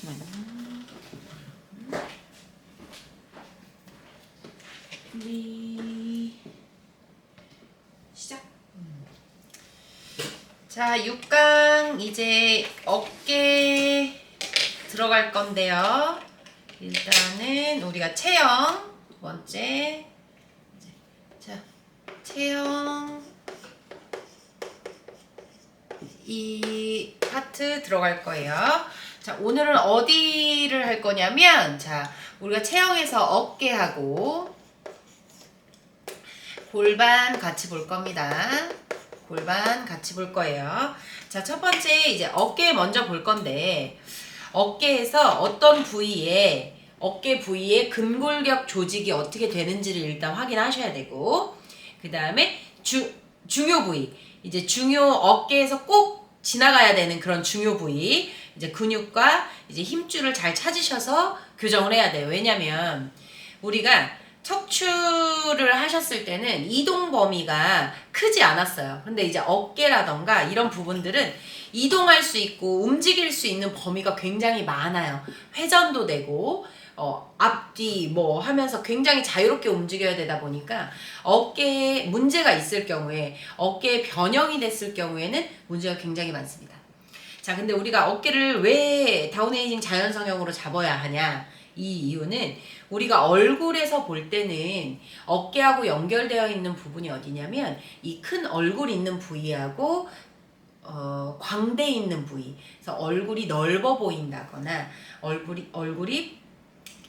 잠시만요. 준비 시작. 자, 6강 이제 어깨 들어갈 건데요. 일단은 우리가 체형 두 번째. 자, 체형 이 파트 들어갈 거예요. 자, 오늘은 어디를 할 거냐면, 자, 우리가 체형에서 어깨하고 골반 같이 볼 겁니다. 골반 같이 볼 거예요. 자, 첫 번째 이제 어깨 먼저 볼 건데, 어깨에서 어떤 부위에, 어깨 부위에 근골격 조직이 어떻게 되는지를 일단 확인하셔야 되고, 그 다음에 중요 부위, 이제 중요 어깨에서 꼭 지나가야 되는 그런 중요 부위, 이제 근육과 이제 힘줄을 잘 찾으셔서 교정을 해야 돼요. 왜냐면 우리가 척추를 하셨을 때는 이동 범위가 크지 않았어요. 근데 이제 어깨라던가 이런 부분들은 이동할 수 있고 움직일 수 있는 범위가 굉장히 많아요. 회전도 되고 앞뒤 뭐 하면서 굉장히 자유롭게 움직여야 되다 보니까 어깨에 문제가 있을 경우에, 어깨에 변형이 됐을 경우에는 문제가 굉장히 많습니다. 자, 근데 우리가 어깨를 왜 다운에이징 자연성형으로 잡아야 하냐? 이 이유는 우리가 얼굴에서 볼 때는 어깨하고 연결되어 있는 부분이 어디냐면 이 큰 얼굴 있는 부위하고 광대 있는 부위. 그래서 얼굴이 넓어 보인다거나 얼굴이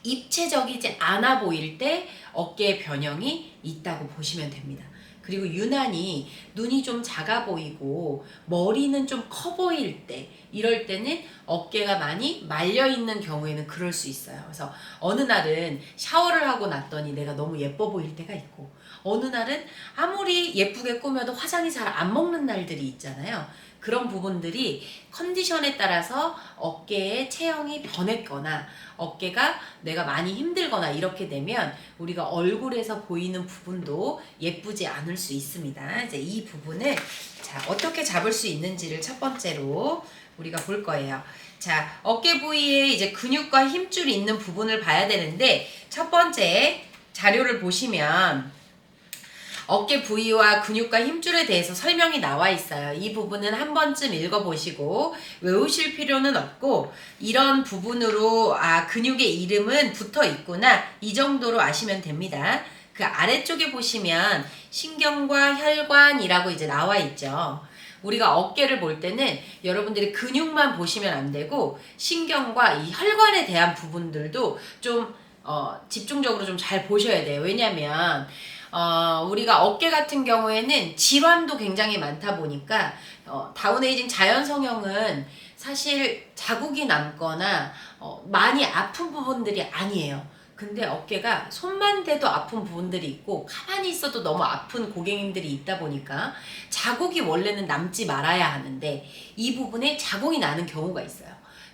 입체적이지 않아 보일 때 어깨의 변형이 있다고 보시면 됩니다. 그리고 유난히 눈이 좀 작아 보이고 머리는 좀 커 보일 때, 이럴 때는 어깨가 많이 말려 있는 경우에는 그럴 수 있어요. 그래서 어느 날은 샤워를 하고 났더니 내가 너무 예뻐 보일 때가 있고, 어느 날은 아무리 예쁘게 꾸며도 화장이 잘 안 먹는 날들이 있잖아요. 그런 부분들이 컨디션에 따라서 어깨의 체형이 변했거나 어깨가 내가 많이 힘들거나 이렇게 되면 우리가 얼굴에서 보이는 부분도 예쁘지 않을 수 있습니다. 이제 이 부분을 자, 어떻게 잡을 수 있는지를 첫 번째로 우리가 볼 거예요. 자, 어깨 부위에 이제 근육과 힘줄이 있는 부분을 봐야 되는데, 첫 번째 자료를 보시면 어깨 부위와 근육과 힘줄에 대해서 설명이 나와 있어요. 이 부분은 한 번쯤 읽어보시고 외우실 필요는 없고, 이런 부분으로 근육의 이름은 붙어 있구나, 이 정도로 아시면 됩니다. 그 아래쪽에 보시면 신경과 혈관이라고 이제 나와 있죠. 우리가 어깨를 볼 때는 여러분들이 근육만 보시면 안 되고 신경과 이 혈관에 대한 부분들도 좀 집중적으로 좀 잘 보셔야 돼요. 왜냐면 우리가 어깨 같은 경우에는 질환도 굉장히 많다 보니까 다운에이징 자연성형은 사실 자국이 남거나 많이 아픈 부분들이 아니에요. 근데 어깨가 손만 대도 아픈 부분들이 있고 가만히 있어도 너무 아픈 고객님들이 있다 보니까 자국이 원래는 남지 말아야 하는데 이 부분에 자국이 나는 경우가 있어요.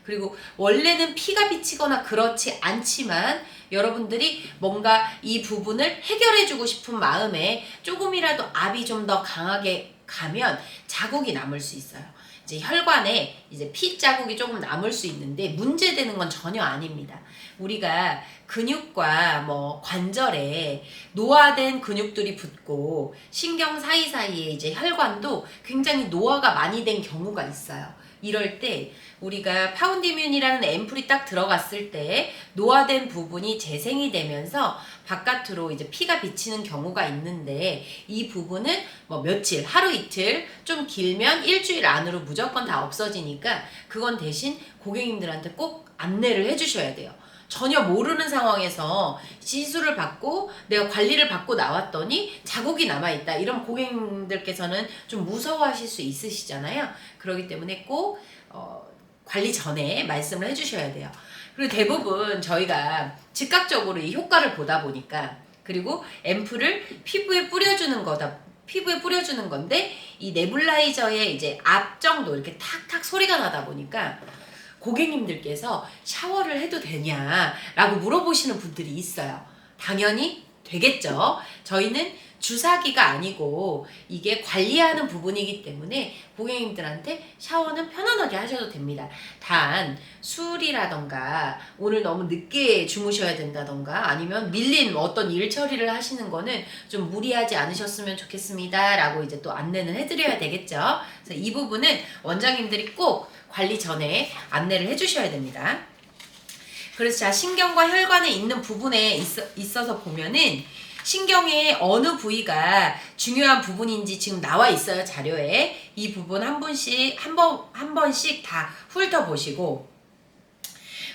그리고 원래는 피가 비치거나 그렇지 않지만 여러분들이 뭔가 이 부분을 해결해주고 싶은 마음에 조금이라도 압이 좀 더 강하게 가면 자국이 남을 수 있어요. 이제 혈관에 이제 피 자국이 조금 남을 수 있는데 문제되는 건 전혀 아닙니다. 우리가 근육과 뭐 관절에 노화된 근육들이 붙고 신경 사이사이에 이제 혈관도 굉장히 노화가 많이 된 경우가 있어요. 이럴 때 우리가 파운디뮴이라는 앰플이 딱 들어갔을 때 노화된 부분이 재생이 되면서 바깥으로 이제 피가 비치는 경우가 있는데, 이 부분은 뭐 며칠, 하루 이틀, 좀 길면 일주일 안으로 무조건 다 없어지니까 그건 대신 고객님들한테 꼭 안내를 해주셔야 돼요. 전혀 모르는 상황에서 시술을 받고 내가 관리를 받고 나왔더니 자국이 남아있다, 이런 고객님들께서는 좀 무서워하실 수 있으시잖아요. 그렇기 때문에 꼭 관리 전에 말씀을 해주셔야 돼요. 그리고 대부분 저희가 즉각적으로 이 효과를 보다 보니까, 그리고 앰플을 피부에 뿌려주는 건데 이 네뷸라이저의 이제 앞 정도 이렇게 탁탁 소리가 나다 보니까 고객님들께서 샤워를 해도 되냐라고 물어보시는 분들이 있어요. 당연히 되겠죠. 저희는 주사기가 아니고 이게 관리하는 부분이기 때문에 고객님들한테 샤워는 편안하게 하셔도 됩니다. 단 술이라던가 오늘 너무 늦게 주무셔야 된다던가 아니면 밀린 어떤 일 처리를 하시는 거는 좀 무리하지 않으셨으면 좋겠습니다 라고 이제 또 안내는 해드려야 되겠죠. 그래서 이 부분은 원장님들이 꼭 관리 전에 안내를 해주셔야 됩니다. 그래서 자, 신경과 혈관에 있는 부분에 있어서 보면은 신경의 어느 부위가 중요한 부분인지 지금 나와 있어요, 자료에. 이 부분 한 번씩 다 훑어보시고,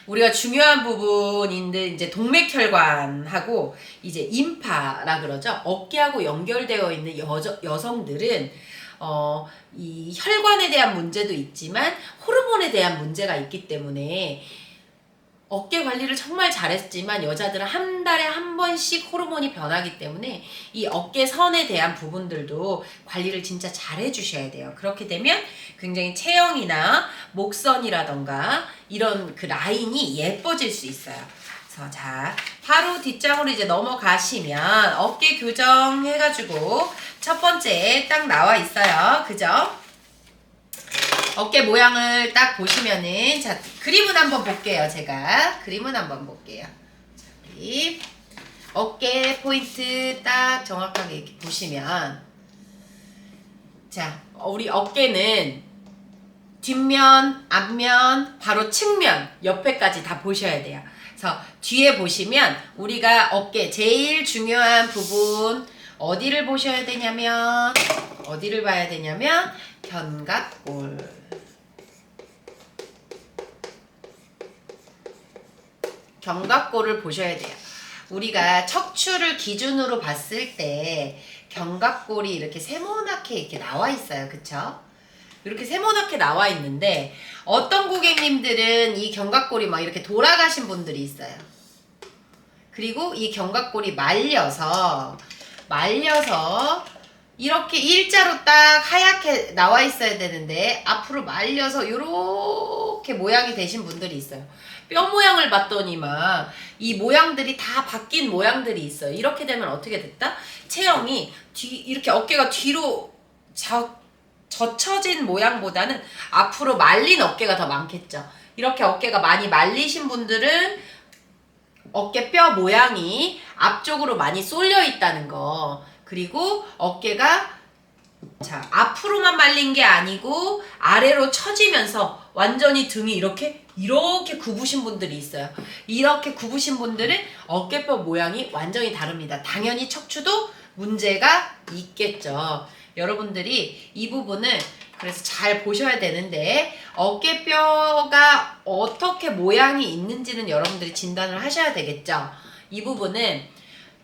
우리가 중요한 부분인데 이제 동맥혈관하고 이제 임파라 그러죠. 어깨하고 연결되어 있는 여성들은 이 혈관에 대한 문제도 있지만 호르몬에 대한 문제가 있기 때문에 어깨 관리를 정말 잘했지만 여자들은 한 달에 한 번씩 호르몬이 변하기 때문에 이 어깨 선에 대한 부분들도 관리를 진짜 잘 해주셔야 돼요. 그렇게 되면 굉장히 체형이나 목선이라던가 이런 그 라인이 예뻐질 수 있어요. 그래서 자, 바로 뒷장으로 이제 넘어가시면 어깨 교정해가지고 첫 번째 딱 나와 있어요. 그죠? 어깨 모양을 딱 보시면은, 자, 그림은 한번 볼게요. 제가 그림은 한번 볼게요. 자, 그림. 어깨 포인트 딱 정확하게 이렇게 보시면, 자, 우리 어깨는 뒷면, 앞면, 바로 측면, 옆에까지 다 보셔야 돼요. 그래서 뒤에 보시면 우리가 어깨 제일 중요한 부분 어디를 보셔야 되냐면, 어디를 봐야 되냐면 견갑골. 견갑골을 보셔야 돼요. 우리가 척추를 기준으로 봤을 때 견갑골이 이렇게 세모나게 이렇게 나와 있어요. 그쵸? 이렇게 세모나게 나와 있는데 어떤 고객님들은 이 견갑골이 막 이렇게 돌아가신 분들이 있어요. 그리고 이 견갑골이 말려서 이렇게 일자로 딱 하얗게 나와 있어야 되는데 앞으로 말려서 이렇게 모양이 되신 분들이 있어요. 뼈 모양을 봤더니만 이 모양들이 다 바뀐 모양들이 있어요. 이렇게 되면 어떻게 됐다? 체형이 이렇게 어깨가 뒤로 젖혀진 모양보다는 앞으로 말린 어깨가 더 많겠죠. 이렇게 어깨가 많이 말리신 분들은 어깨 뼈 모양이 앞쪽으로 많이 쏠려 있다는 거. 그리고 어깨가 자, 앞으로만 말린 게 아니고 아래로 처지면서 완전히 등이 이렇게 굽으신 분들이 있어요. 이렇게 굽으신 분들은 어깨뼈 모양이 완전히 다릅니다. 당연히 척추도 문제가 있겠죠. 여러분들이 이 부분을 그래서 잘 보셔야 되는데 어깨뼈가 어떻게 모양이 있는지는 여러분들이 진단을 하셔야 되겠죠. 이 부분은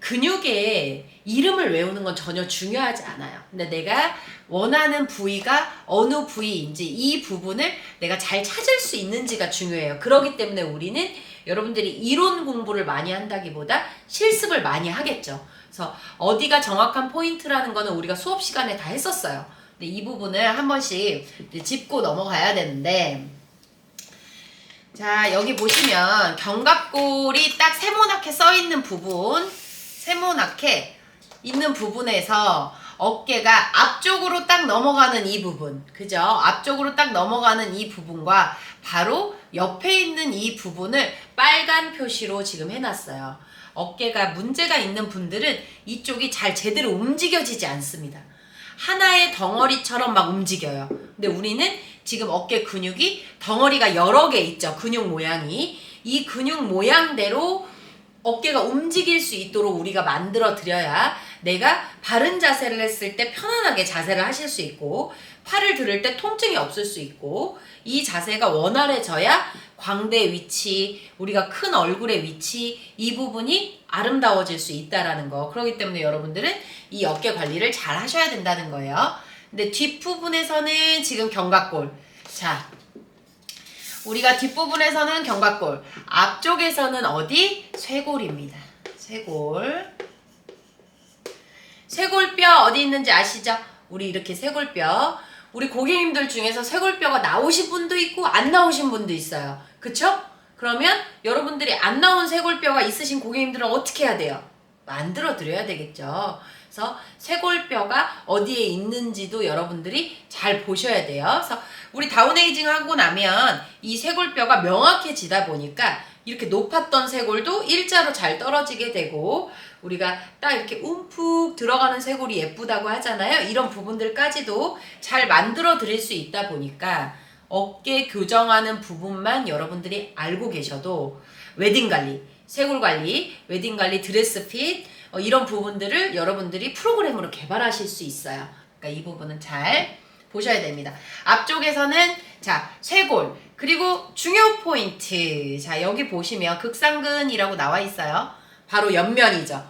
근육의 이름을 외우는 건 전혀 중요하지 않아요. 근데 내가 원하는 부위가 어느 부위인지 이 부분을 내가 잘 찾을 수 있는지가 중요해요. 그렇기 때문에 우리는 여러분들이 이론 공부를 많이 한다기보다 실습을 많이 하겠죠. 그래서 어디가 정확한 포인트라는 거는 우리가 수업 시간에 다 했었어요. 근데 이 부분을 한 번씩 짚고 넘어가야 되는데, 자, 여기 보시면 견갑골이 딱 세모나게 써 있는 부분, 세모나게 있는 부분에서 어깨가 앞쪽으로 딱 넘어가는 이 부분, 그죠? 앞쪽으로 딱 넘어가는 이 부분과 바로 옆에 있는 이 부분을 빨간 표시로 지금 해놨어요. 어깨가 문제가 있는 분들은 이쪽이 잘 제대로 움직여지지 않습니다. 하나의 덩어리처럼 막 움직여요. 근데 우리는 지금 어깨 근육이 덩어리가 여러 개 있죠. 근육 모양이. 이 근육 모양대로 어깨가 움직일 수 있도록 우리가 만들어 드려야 내가 바른 자세를 했을 때 편안하게 자세를 하실 수 있고 팔을 들을 때 통증이 없을 수 있고 이 자세가 원활해져야 광대 위치, 우리가 큰 얼굴의 위치 이 부분이 아름다워질 수 있다라는 거. 그렇기 때문에 여러분들은 이 어깨 관리를 잘 하셔야 된다는 거예요. 근데 뒷부분에서는 지금 견갑골. 자, 우리가 뒷부분에서는 견갑골, 앞쪽에서는 어디? 쇄골입니다. 쇄골. 쇄골뼈 어디 있는지 아시죠? 우리 이렇게 쇄골뼈. 우리 고객님들 중에서 쇄골뼈가 나오신 분도 있고 안 나오신 분도 있어요. 그쵸? 그러면 여러분들이 안 나온 쇄골뼈가 있으신 고객님들은 어떻게 해야 돼요? 만들어 드려야 되겠죠. 그래서 쇄골뼈가 어디에 있는지도 여러분들이 잘 보셔야 돼요. 그래서 우리 다운에이징 하고 나면 이 쇄골뼈가 명확해지다 보니까 이렇게 높았던 쇄골도 일자로 잘 떨어지게 되고, 우리가 딱 이렇게 움푹 들어가는 쇄골이 예쁘다고 하잖아요. 이런 부분들까지도 잘 만들어 드릴 수 있다 보니까 어깨 교정하는 부분만 여러분들이 알고 계셔도 웨딩 관리, 쇄골 관리, 웨딩 관리, 드레스 핏 이런 부분들을 여러분들이 프로그램으로 개발하실 수 있어요. 그러니까 이 부분은 잘 보셔야 됩니다. 앞쪽에서는 자, 쇄골, 그리고 중요 포인트. 자, 여기 보시면 극상근이라고 나와 있어요. 바로 옆면이죠.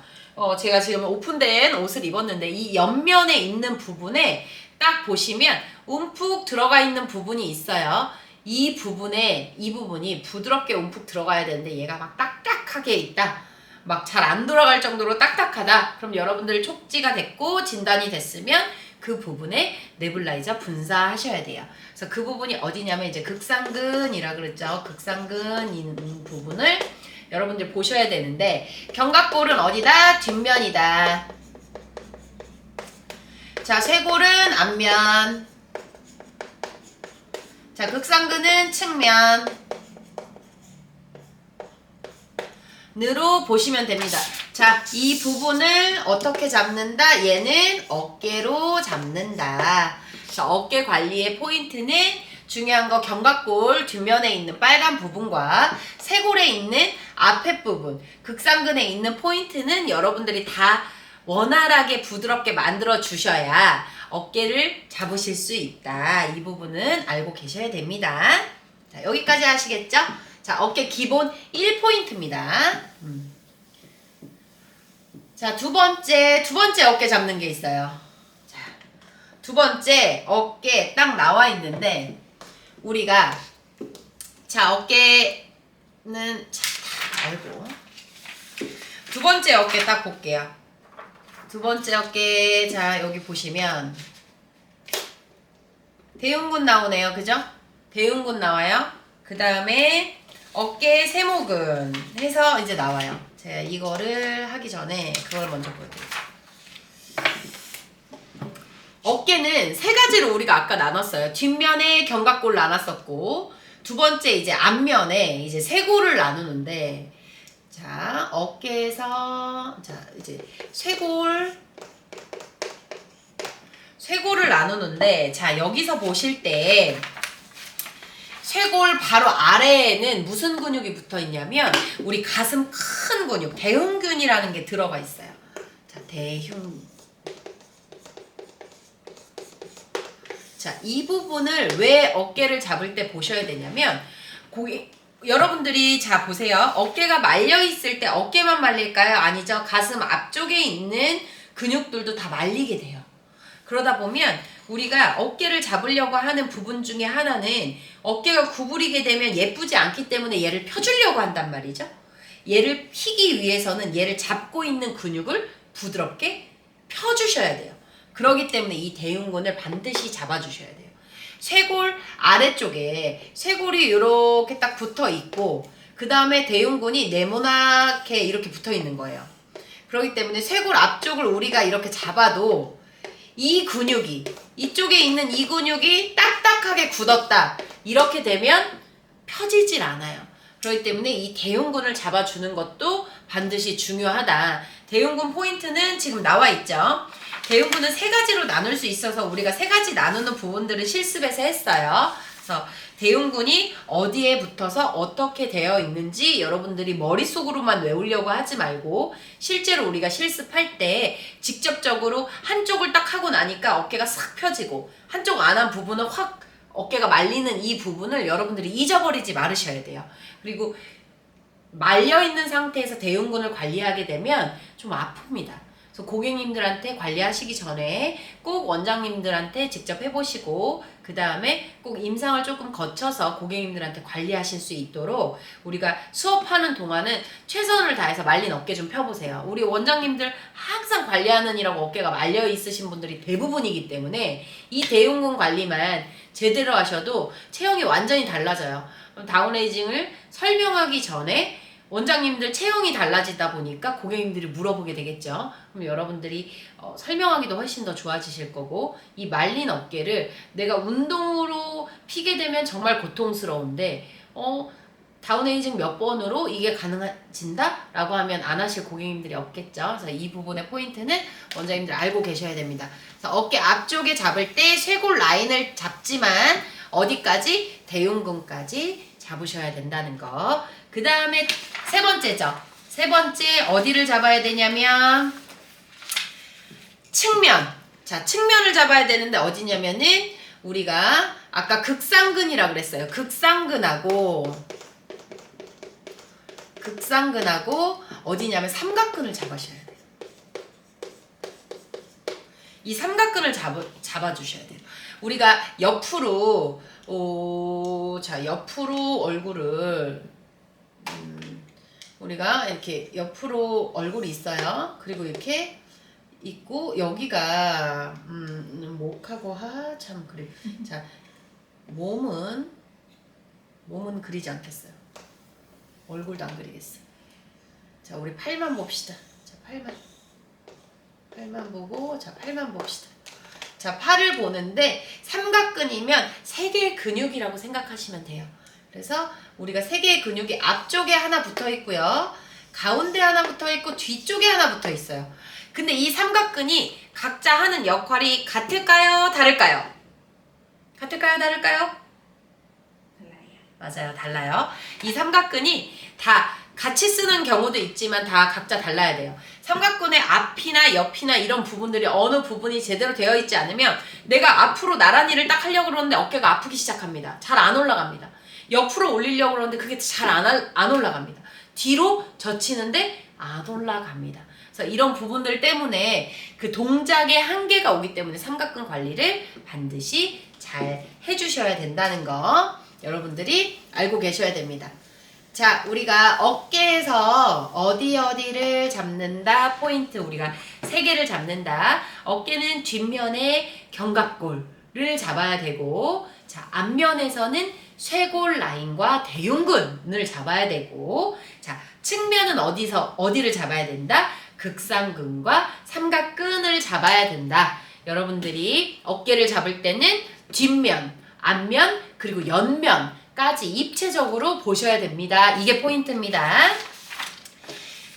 제가 지금 오픈된 옷을 입었는데 이 옆면에 있는 부분에 딱 보시면 움푹 들어가 있는 부분이 있어요. 이 부분이 부드럽게 움푹 들어가야 되는데 얘가 막 딱딱하게 있다. 막 잘 안 돌아갈 정도로 딱딱하다. 그럼 여러분들 촉지가 됐고 진단이 됐으면 그 부분에 네뷸라이저 분사하셔야 돼요. 그래서 그 부분이 어디냐면 이제 극상근이라 그랬죠. 극상근 있는 부분을 여러분들 보셔야 되는데, 견갑골은 어디다? 뒷면이다. 자, 쇄골은 앞면. 자, 극상근은 측면. 으로 보시면 됩니다. 자, 이 부분을 어떻게 잡는다? 얘는 어깨로 잡는다. 자, 어깨 관리의 포인트는 중요한 거 견갑골 뒷면에 있는 빨간 부분과 쇄골에 있는 앞에 부분, 극상근에 있는 포인트는 여러분들이 다 원활하게 부드럽게 만들어 주셔야 어깨를 잡으실 수 있다. 이 부분은 알고 계셔야 됩니다. 자, 여기까지 하시겠죠? 자, 어깨 기본 1포인트입니다. 자, 두 번째 어깨 잡는 게 있어요. 자, 두 번째 어깨 딱 나와 있는데, 우리가, 자, 어깨는, 자, 다 알고. 두 번째 어깨 딱 볼게요. 두 번째 어깨, 자, 여기 보시면, 대흉근 나오네요. 그죠? 대흉근 나와요. 그 다음에, 어깨 세모근 해서 이제 나와요. 제가 이거를 하기 전에 그걸 먼저 보여드릴게요. 어깨는 세 가지로 우리가 아까 나눴어요. 뒷면에 견갑골 나눴었고, 두 번째 이제 앞면에 이제 쇄골을 나누는데, 자, 어깨에서, 자, 이제 쇄골을 나누는데, 자, 여기서 보실 때, 쇄골 바로 아래에는 무슨 근육이 붙어 있냐면 우리 가슴 큰 근육 대흉근이라는 게 들어가 있어요. 자, 자, 이 부분을 왜 어깨를 잡을 때 보셔야 되냐면, 여러분들이 자 보세요. 어깨가 말려 있을 때 어깨만 말릴까요? 아니죠. 가슴 앞쪽에 있는 근육들도 다 말리게 돼요. 그러다 보면 우리가 어깨를 잡으려고 하는 부분 중에 하나는 어깨가 구부리게 되면 예쁘지 않기 때문에 얘를 펴주려고 한단 말이죠. 얘를 피기 위해서는 얘를 잡고 있는 근육을 부드럽게 펴주셔야 돼요. 그렇기 때문에 이 대흉근을 반드시 잡아주셔야 돼요. 쇄골 아래쪽에 쇄골이 이렇게 딱 붙어 있고, 그 다음에 대흉근이 네모나게 이렇게 붙어 있는 거예요. 그렇기 때문에 쇄골 앞쪽을 우리가 이렇게 잡아도 이 근육이, 이쪽에 있는 이 근육이 딱딱하게 굳었다. 이렇게 되면 펴지질 않아요. 그렇기 때문에 이 대흉근을 잡아주는 것도 반드시 중요하다. 대흉근 포인트는 지금 나와 있죠. 대흉근은 세 가지로 나눌 수 있어서 우리가 세 가지 나누는 부분들을 실습에서 했어요. 그래서 대흉근이 어디에 붙어서 어떻게 되어 있는지 여러분들이 머릿속으로만 외우려고 하지 말고, 실제로 우리가 실습할 때 직접적으로 한쪽을 딱 하고 나니까 어깨가 싹 펴지고 한쪽 안 한 부분은 확 어깨가 말리는 이 부분을 여러분들이 잊어버리지 말으셔야 돼요. 그리고 말려있는 상태에서 대흉근을 관리하게 되면 좀 아픕니다. 그래서 고객님들한테 관리하시기 전에 꼭 원장님들한테 직접 해보시고, 그 다음에 꼭 임상을 조금 거쳐서 고객님들한테 관리하실 수 있도록 우리가 수업하는 동안은 최선을 다해서 말린 어깨 좀 펴보세요. 우리 원장님들 항상 관리하느니라고 어깨가 말려 있으신 분들이 대부분이기 때문에 이 대흉근 관리만 제대로 하셔도 체형이 완전히 달라져요. 그럼 다운에이징을 설명하기 전에 원장님들 체형이 달라지다 보니까 고객님들이 물어보게 되겠죠. 그럼 여러분들이 설명하기도 훨씬 더 좋아지실 거고, 이 말린 어깨를 내가 운동으로 피게 되면 정말 고통스러운데 다운에이징 몇 번으로 이게 가능해진다? 라고 하면 안 하실 고객님들이 없겠죠. 그래서 이 부분의 포인트는 원장님들 알고 계셔야 됩니다. 그래서 어깨 앞쪽에 잡을 때 쇄골 라인을 잡지만 어디까지? 대흉근까지 잡으셔야 된다는 거. 그 다음에 세 번째죠. 세 번째 어디를 잡아야 되냐면 측면. 자, 측면을 잡아야 되는데 어디냐면은 우리가 아까 극상근이라고 그랬어요. 극상근하고 어디냐면 삼각근을 잡으셔야 돼요. 이 삼각근을 잡아주셔야 돼요. 우리가 옆으로 옆으로 얼굴을 우리가 이렇게 옆으로 얼굴이 있어요. 그리고 이렇게 있고 여기가 목하고 참 그래. 자, 몸은 그리지 않겠어요. 얼굴도 안 그리겠어요. 자, 우리 팔만 봅시다. 자, 팔만 보고, 자, 팔만 봅시다. 자, 팔을 보는데 삼각근이면 세 개의 근육이라고 생각하시면 돼요. 그래서 우리가 세 개의 근육이 앞쪽에 하나 붙어 있고요. 가운데 하나 붙어 있고 뒤쪽에 하나 붙어 있어요. 근데 이 삼각근이 각자 하는 역할이 같을까요? 다를까요? 같을까요? 다를까요? 맞아요. 달라요. 이 삼각근이 다 같이 쓰는 경우도 있지만 다 각자 달라야 돼요. 삼각근의 앞이나 옆이나 이런 부분들이 어느 부분이 제대로 되어 있지 않으면 내가 앞으로 나란히를 딱 하려고 그러는데 어깨가 아프기 시작합니다. 잘 안 올라갑니다. 옆으로 올리려고 그러는데 그게 잘 안 올라갑니다. 뒤로 젖히는데 안 올라갑니다. 그래서 이런 부분들 때문에 그 동작의 한계가 오기 때문에 삼각근 관리를 반드시 잘 해주셔야 된다는 거 여러분들이 알고 계셔야 됩니다. 자, 우리가 어깨에서 어디를 잡는다 포인트 우리가 3개를 잡는다. 어깨는 뒷면에 견갑골을 잡아야 되고, 자, 앞면에서는 쇄골 라인과 대흉근을 잡아야 되고, 자, 측면은 어디를 잡아야 된다? 극상근과 삼각근을 잡아야 된다. 여러분들이 어깨를 잡을 때는 뒷면, 앞면, 그리고 옆면까지 입체적으로 보셔야 됩니다. 이게 포인트입니다.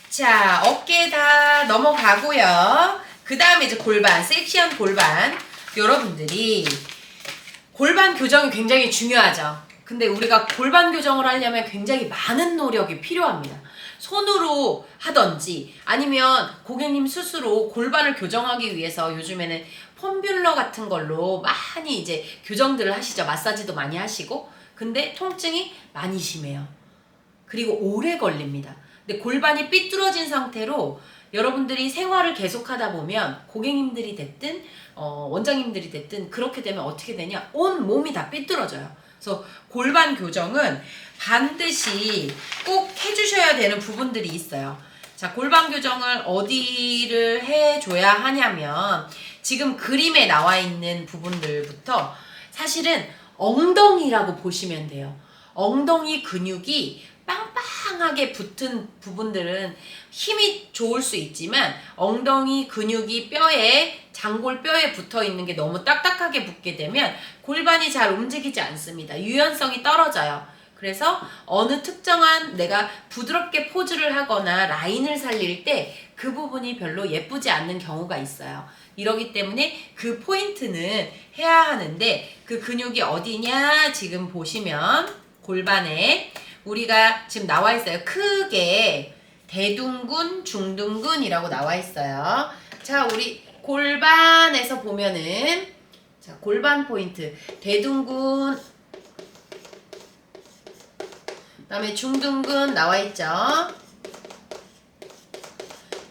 자, 어깨 다 넘어가고요. 그 다음에 이제 골반, 섹시한 골반. 여러분들이 골반 교정이 굉장히 중요하죠. 근데 우리가 골반 교정을 하려면 굉장히 많은 노력이 필요합니다. 손으로 하던지 아니면 고객님 스스로 골반을 교정하기 위해서 요즘에는 폼뷸러 같은 걸로 많이 이제 교정들을 하시죠. 마사지도 많이 하시고. 근데 통증이 많이 심해요. 그리고 오래 걸립니다. 근데 골반이 삐뚤어진 상태로 여러분들이 생활을 계속하다 보면 고객님들이 됐든 원장님들이 됐든 그렇게 되면 어떻게 되냐? 온 몸이 다 삐뚤어져요. 그래서 골반 교정은 반드시 꼭 해주셔야 되는 부분들이 있어요. 자, 골반 교정을 어디를 해줘야 하냐면 지금 그림에 나와 있는 부분들부터 사실은 엉덩이라고 보시면 돼요. 엉덩이 근육이 빵빵하게 붙은 부분들은 힘이 좋을 수 있지만 엉덩이 근육이 장골뼈에 붙어 있는 게 너무 딱딱하게 붙게 되면 골반이 잘 움직이지 않습니다. 유연성이 떨어져요. 그래서 어느 특정한 내가 부드럽게 포즈를 하거나 라인을 살릴 때 그 부분이 별로 예쁘지 않는 경우가 있어요. 이러기 때문에 그 포인트는 해야 하는데 그 근육이 어디냐 지금 보시면 골반에 우리가 지금 나와 있어요. 크게 대둔근, 중둔근이라고 나와 있어요. 자, 우리 골반에서 보면은 자, 골반 포인트 대둔근 그다음에 중둔근 나와 있죠.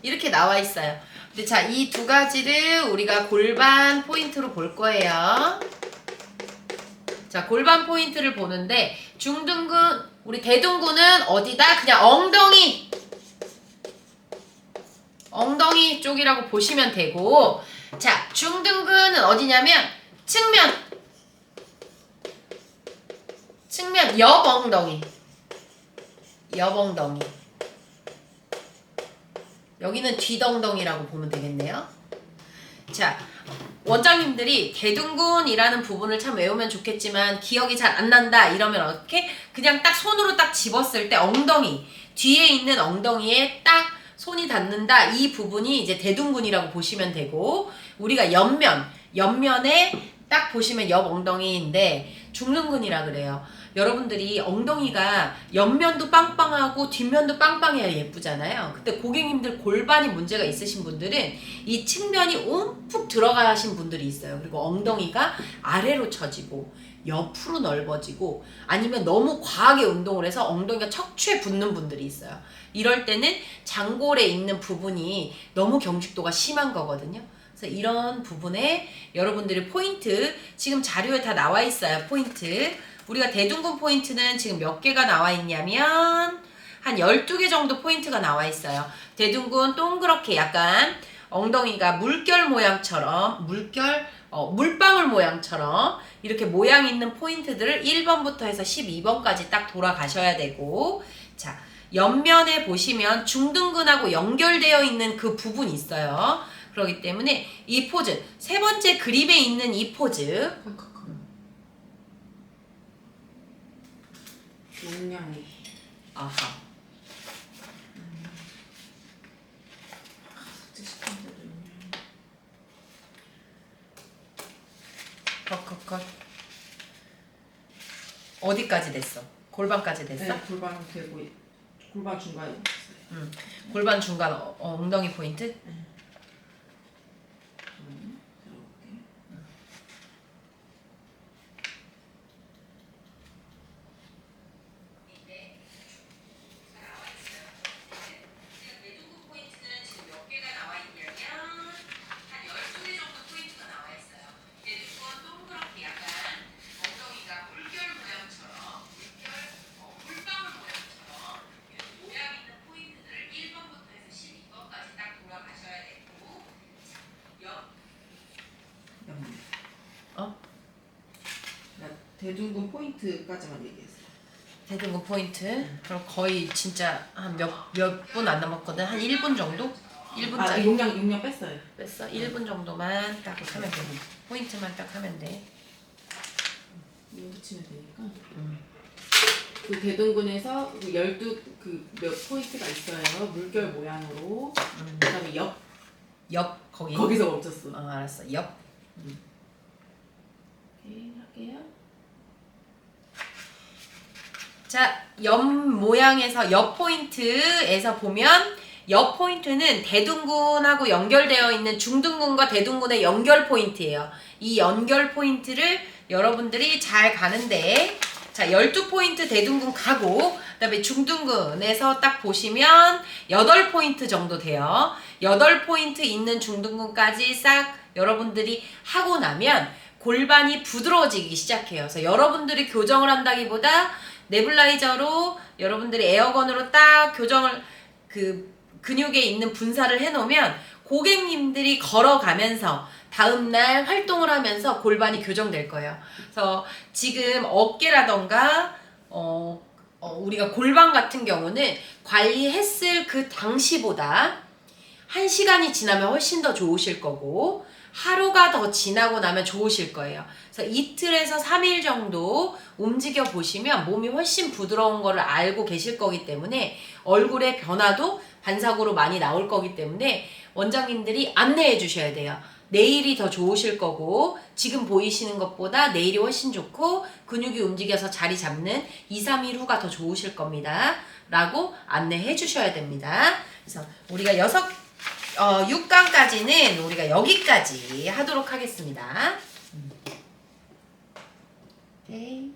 이렇게 나와 있어요. 근데 자, 이 두 가지를 우리가 골반 포인트로 볼 거예요. 자, 골반 포인트를 보는데 중둔근, 우리 대둔근은 어디다? 그냥 엉덩이 쪽이라고 보시면 되고, 자, 중둔근은 어디냐면 측면 옆 엉덩이 여기는 뒷엉덩이라고 보면 되겠네요. 자, 원장님들이 대둔근이라는 부분을 참 외우면 좋겠지만 기억이 잘 안 난다 이러면 어떻게? 그냥 딱 손으로 딱 집었을 때 엉덩이, 뒤에 있는 엉덩이에 딱 손이 닿는다. 이 부분이 이제 대둔근이라고 보시면 되고, 우리가 옆면에 딱 보시면 옆 엉덩이인데 중둔근이라 그래요. 여러분들이 엉덩이가 옆면도 빵빵하고 뒷면도 빵빵해야 예쁘잖아요. 근데 고객님들 골반이 문제가 있으신 분들은 이 측면이 움푹 들어가신 분들이 있어요. 그리고 엉덩이가 아래로 처지고 옆으로 넓어지고 아니면 너무 과하게 운동을 해서 엉덩이가 척추에 붙는 분들이 있어요. 이럴 때는 장골에 있는 부분이 너무 경직도가 심한 거거든요. 그래서 이런 부분에 여러분들이 포인트, 지금 자료에 다 나와 있어요. 포인트. 우리가 대둔근 포인트는 지금 몇 개가 나와 있냐면 한 12개 정도 포인트가 나와 있어요. 대둔근 동그랗게 약간 엉덩이가 물결 모양처럼 물방울 모양처럼 이렇게 모양 있는 포인트들을 1번부터 해서 12번까지 딱 돌아가셔야 되고, 자, 옆면에 보시면 중둔근하고 연결되어 있는 그 부분이 있어요. 그렇기 때문에 이 포즈, 세 번째 그림에 있는 이 포즈, 용량이. 아하, 컷. 어디까지 됐어? 골반까지 됐어? 네, 골반 되고 골반 중간에 있어요. 골반 중간 엉덩이 포인트? 들어볼게요. 대둔근 포인트까지만 얘기했어요. 대둔근 포인트. 그럼 거의 진짜 한 몇 분 안 남았거든. 한 1분 정도? 1분짜리. 용량 뺐어요. 뺐어? 1분 정도만 딱 하면 돼. 포인트만 딱 하면 돼. 이거 붙이면 되니까. 그 대둔근에서 12몇 포인트가 있어요. 물결 모양으로. 그다음에 옆 거기. 거기서 멈췄어. 알았어. 옆. 오케이, 할게요. 자, 옆 모양에서 옆 포인트에서 보면 옆 포인트는 대둔근하고 연결되어 있는 중둔근과 대둔근의 연결 포인트예요. 이 연결 포인트를 여러분들이 잘 가는데, 자, 12포인트 대둔근 가고, 그 다음에 중둔근에서 딱 보시면 8포인트 정도 돼요. 8포인트 있는 중둔근까지 싹 여러분들이 하고 나면 골반이 부드러워지기 시작해요. 그래서 여러분들이 교정을 한다기보다 네블라이저로 여러분들이 에어건으로 딱 교정을, 그 근육에 있는 분사를 해놓으면 고객님들이 걸어가면서 다음날 활동을 하면서 골반이 교정될 거예요. 그래서 지금 어깨라던가 우리가 골반 같은 경우는 관리했을 그 당시보다 1시간이 지나면 훨씬 더 좋으실 거고, 하루가 더 지나고 나면 좋으실 거예요. 그래서 이틀에서 3일 정도 움직여 보시면 몸이 훨씬 부드러운 거를 알고 계실 거기 때문에 얼굴의 변화도 반사구로 많이 나올 거기 때문에 원장님들이 안내해 주셔야 돼요. 내일이 더 좋으실 거고, 지금 보이시는 것보다 내일이 훨씬 좋고 근육이 움직여서 자리 잡는 2, 3일 후가 더 좋으실 겁니다. 라고 안내해 주셔야 됩니다. 그래서 우리가 6강까지는 우리가 여기까지 하도록 하겠습니다. 오케이.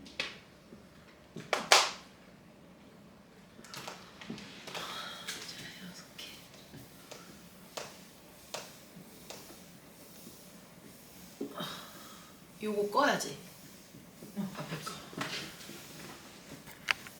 요거 꺼야지.